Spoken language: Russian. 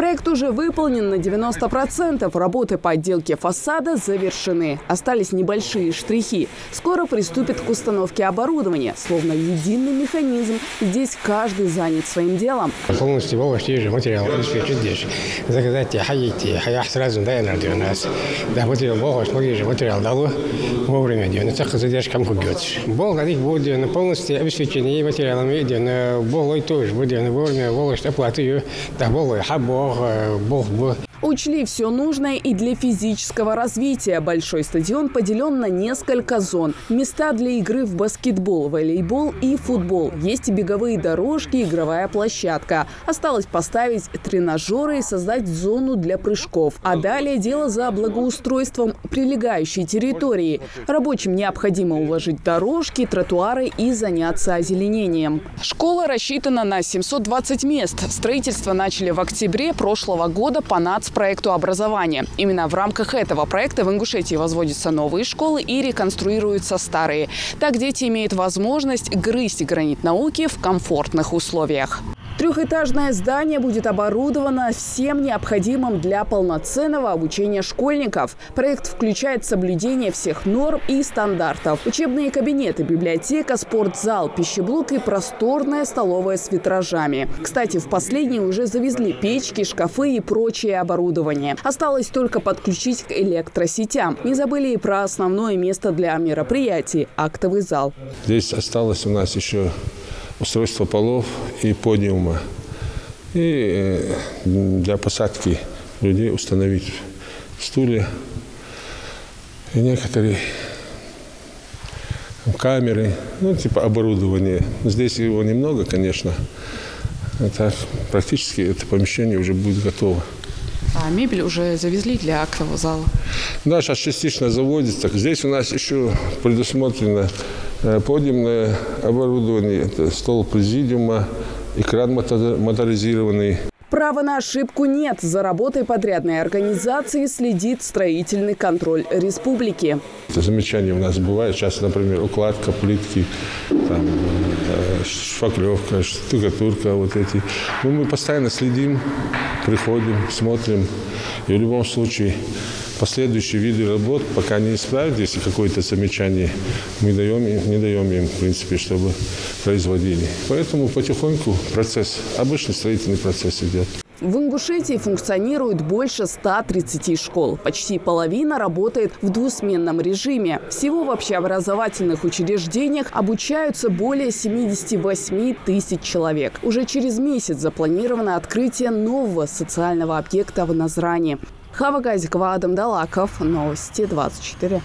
Проект уже выполнен на 90%. Работы по отделке фасада завершены. Остались небольшие штрихи. Скоро приступят к установке оборудования. Словно единый механизм. Здесь каждый занят своим делом. Полностью материал здесь. Заказать сразу у нас. Да, материал дало вовремя. Задержка будет полностью обеспечение материалами. Было тоже будет вовремя оплаты. Да, было Учли все нужное и для физического развития. Большой стадион поделен на несколько зон. Места для игры в баскетбол, волейбол и футбол. Есть и беговые дорожки, игровая площадка. Осталось поставить тренажеры и создать зону для прыжков. А далее дело за благоустройством прилегающей территории. Рабочим необходимо уложить дорожки, тротуары и заняться озеленением. Школа рассчитана на 720 мест. Строительство начали в октябре прошлого года по нацпроекту образования. Именно в рамках этого проекта в Ингушетии возводятся новые школы и реконструируются старые. Так дети имеют возможность грызть гранит науки в комфортных условиях. Трехэтажное здание будет оборудовано всем необходимым для полноценного обучения школьников. Проект включает соблюдение всех норм и стандартов. Учебные кабинеты, библиотека, спортзал, пищеблок и просторная столовая с витражами. Кстати, в последние уже завезли печки, шкафы и прочее оборудование. Осталось только подключить к электросетям. Не забыли и про основное место для мероприятий – актовый зал. Здесь осталось у нас еще устройство полов и подиума. И для посадки людей установить стулья и некоторые камеры, типа оборудования. Здесь его немного, конечно. Так, практически это помещение уже будет готово. А мебель уже завезли для актового зала? Да, сейчас частично заводится. Здесь у нас еще предусмотрено подиумное оборудование, это стол президиума, экран моторизированный. Права на ошибку нет. За работой подрядной организации следит строительный контроль республики. Замечания у нас бывают. Сейчас, например, укладка плитки, шпаклевка, штукатурка, вот эти. Но мы постоянно следим, приходим, смотрим. И в любом случае последующие виды работ, пока не исправят, если какое-то замечание, мы не даем им, в принципе, чтобы производили. Поэтому потихоньку обычный строительный процесс идет. В Ингушетии функционирует больше 130 школ. Почти половина работает в двусменном режиме. Всего в общеобразовательных учреждениях обучаются более 78 тысяч человек. Уже через месяц запланировано открытие нового социального объекта в Назрани. Хава Газикова, Адам Далаков. Новости 24.